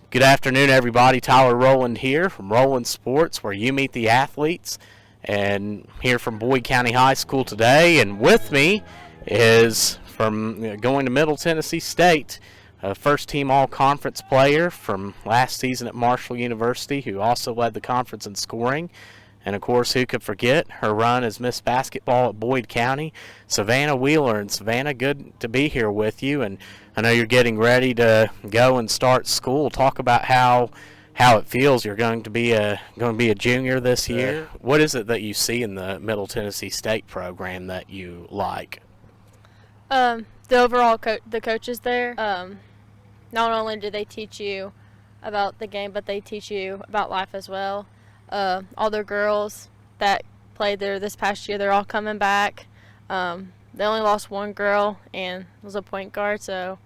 Good afternoon, everybody. Tyler Rowland here from Rowland Sports, where you meet the athletes. And here from Boyd County High School today. And with me is from going to Middle Tennessee State, a first-team all-conference player from last season at Marshall University, who also led the conference in scoring. And, of course, who could forget her run as Miss Basketball at Boyd County, Savannah Wheeler. And, Savannah, good to be here with you. And I know you're getting ready to go and start school. Talk about how it feels. You're going to be a junior this year. What is it that you see in the Middle Tennessee State program that you like? The overall the coaches there, not only do they teach you about the game, but they teach you about life as well. All the girls that played there this past year, they're all coming back. They only lost one girl and was a point guard, so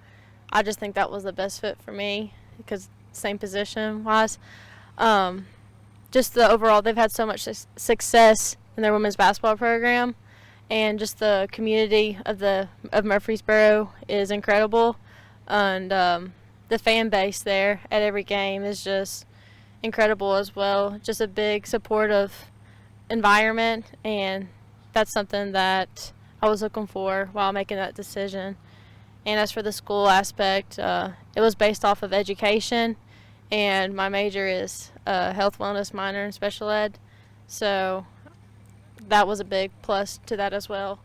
I just think that was the best fit for me because same position wise. Just the overall, they've had so much success in their women's basketball program, and just the community of Murfreesboro is incredible, and the fan base there at every game is just incredible as well. Just a big supportive environment, and that's something that I was looking for while making that decision. And as for the school aspect, it was based off of education, and my major is health wellness minor in special ed, so that was a big plus to that as well.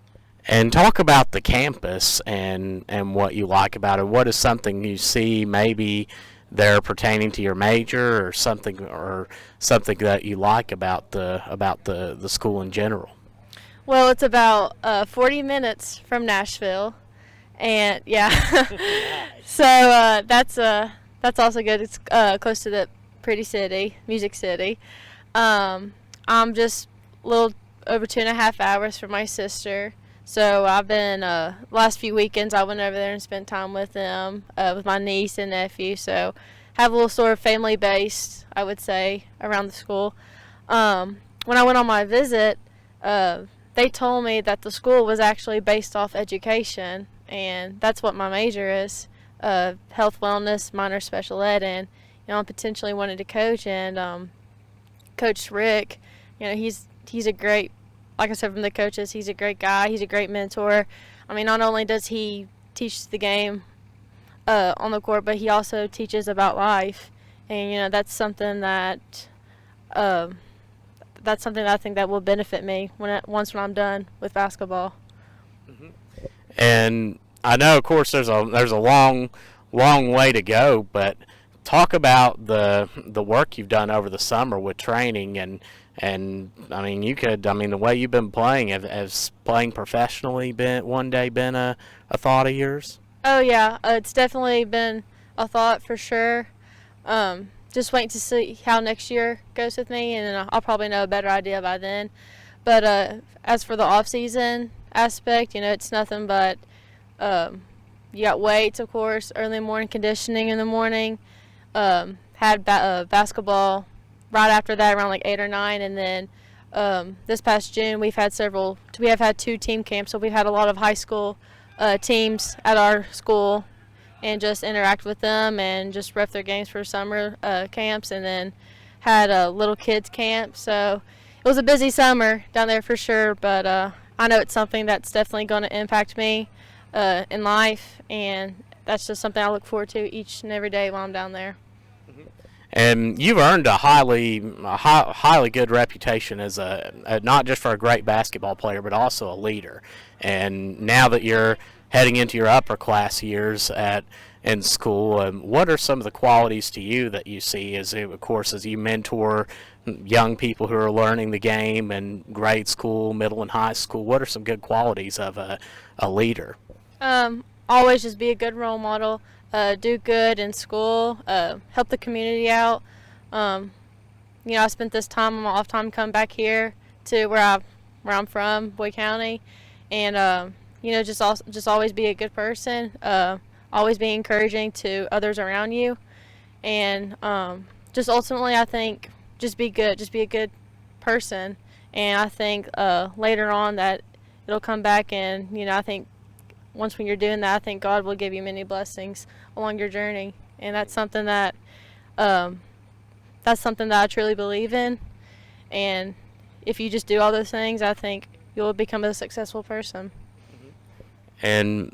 And talk about the campus and what you like about it. What is something you see maybe there pertaining to your major or something that you like about the school in general? Well, it's about 40 minutes from Nashville, and yeah, so that's also good. It's close to the pretty city, Music City. I'm just a little over 2.5 hours from my sister, so I've been last few weekends I went over there and spent time with them, with my niece and nephew. So have a little sort of family base, I would say, around the school. When I went on my visit, they told me that the school was actually based off education, and that's what my major is, health wellness minor special ed. And I potentially wanted to coach, and Coach Rick, he's a great, like I said, from the coaches, he's a great guy. He's a great mentor. I mean, not only does he teach the game on the court, but he also teaches about life, and that's something that I think that will benefit me once I'm done with basketball. Mm-hmm. And I know, of course, there's a long way to go, but talk about the work you've done over the summer with training and I mean, the way you've been playing, has playing professionally been a thought of yours? Oh yeah, it's definitely been a thought for sure. Just waiting to see how next year goes with me, and I'll probably know a better idea by then. But as for the off-season aspect, it's nothing but you got weights, of course, early morning conditioning in the morning. Had basketball right after that around like 8 or 9, and then this past June we have had 2 team camps, so we've had a lot of high school teams at our school and just interact with them and just ref their games for summer camps, and then had a little kids camp. So it was a busy summer down there for sure, but I know it's something that's definitely going to impact me in life, and that's just something I look forward to each and every day while I'm down there. And you've earned a highly good reputation as not just for a great basketball player, but also a leader. And now that you're heading into your upper class years in school, what are some of the qualities to you that you see as you mentor young people who are learning the game in grade school, middle, and high school? What are some good qualities of a leader? Always just be a good role model. Do good in school, help the community out. I spent this time on my off time come back here to where I'm from, Boyd County, and just always be a good person. Always be encouraging to others around you, and just ultimately, I think just be good, just be a good person. And I think later on that it'll come back, and I think when you're doing that, I think God will give you many blessings along your journey, and that's something that That's something that I truly believe in, and if you just do all those things, I think you'll become a successful person. And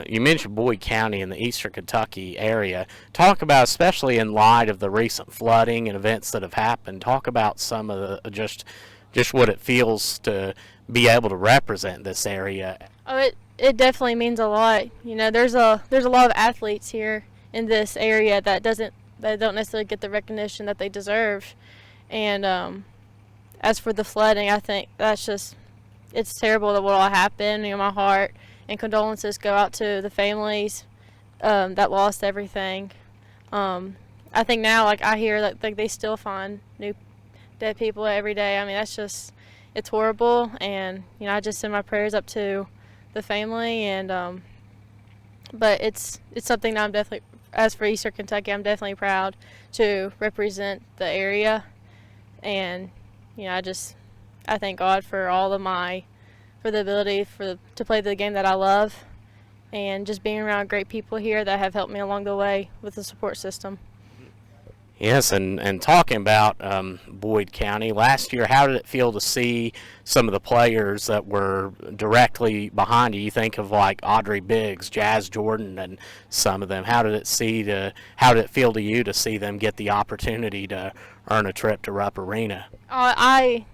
you mentioned Boyd County in the eastern Kentucky area. Talk about, especially in light of the recent flooding and events that have happened, talk about some of the just what it feels to be able to represent this area. Oh, it definitely means a lot. You know, there's a lot of athletes here in this area that don't necessarily get the recognition that they deserve. And as for the flooding, I think it's terrible that what all happened. You know, my heart and condolences go out to the families that lost everything. I think now, like, I hear that they still find new dead people every day. I mean, it's horrible, and you know, I just send my prayers up to the family, and but it's something that I'm definitely, as for Eastern Kentucky, I'm definitely proud to represent the area, and you know, I thank God for for the ability to play the game that I love, and just being around great people here that have helped me along the way with the support system. Yes, and talking about Boyd County, last year, how did it feel to see some of the players that were directly behind you? You think of like Audrey Biggs, Jazz Jordan, and some of them. How did it feel to you to see them get the opportunity to earn a trip to Rupp Arena? It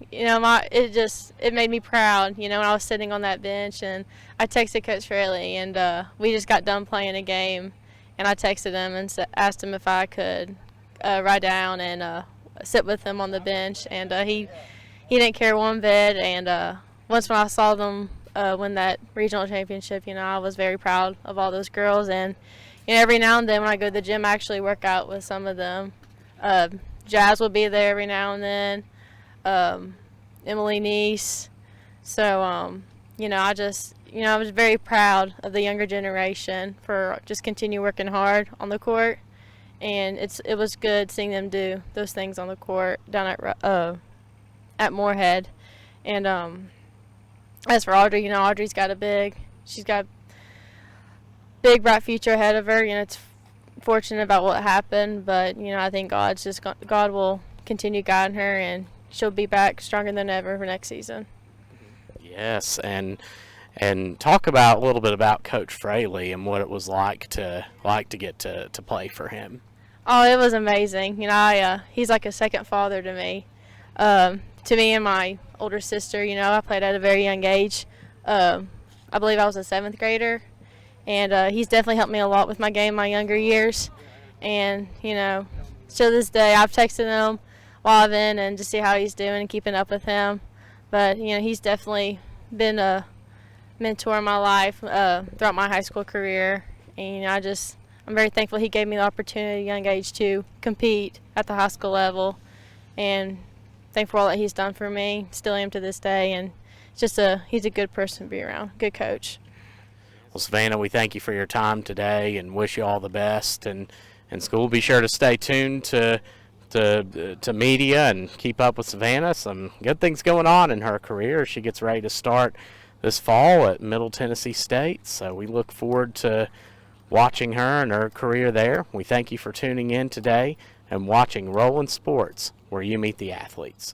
made me proud. You know, when I was sitting on that bench, and I texted Coach Fraley, and we just got done playing a game, and I texted him and asked him if I could ride down and sit with him on the bench, and he didn't care one bit. And once when I saw them win that regional championship, you know, I was very proud of all those girls. And you know, every now and then when I go to the gym, I actually work out with some of them. Jazz will be there every now and then. Emily Neese. So you know, I was very proud of the younger generation for just continue working hard on the court. And it was good seeing them do those things on the court down at Moorhead. And as for Audrey, you know, Audrey's got she's got big bright future ahead of her. You know, it's fortunate about what happened, but you know, I think God will continue guiding her, and she'll be back stronger than ever for next season. Yes, and talk about a little bit about Coach Fraley and what it was like to get to play for him. Oh, it was amazing. You know, he's like a second father to me. To me and my older sister, you know, I played at a very young age. I believe I was a 7th grader, and he's definitely helped me a lot with my game my younger years. And, you know, to this day, I've texted him while I've been and to see how he's doing and keeping up with him. But, you know, he's definitely been a mentor in my life throughout my high school career. And, you know, I'm very thankful he gave me the opportunity at a young age to compete at the high school level, and thankful for all that he's done for me, still am to this day, and he's a good person to be around, good coach. Well, Savannah, we thank you for your time today and wish you all the best, and school. Be sure to stay tuned to media and keep up with Savannah. Some good things going on in her career. She gets ready to start this fall at Middle Tennessee State, so we look forward to watching her and her career there. We thank you for tuning in today and watching Roland Sports, where you meet the athletes.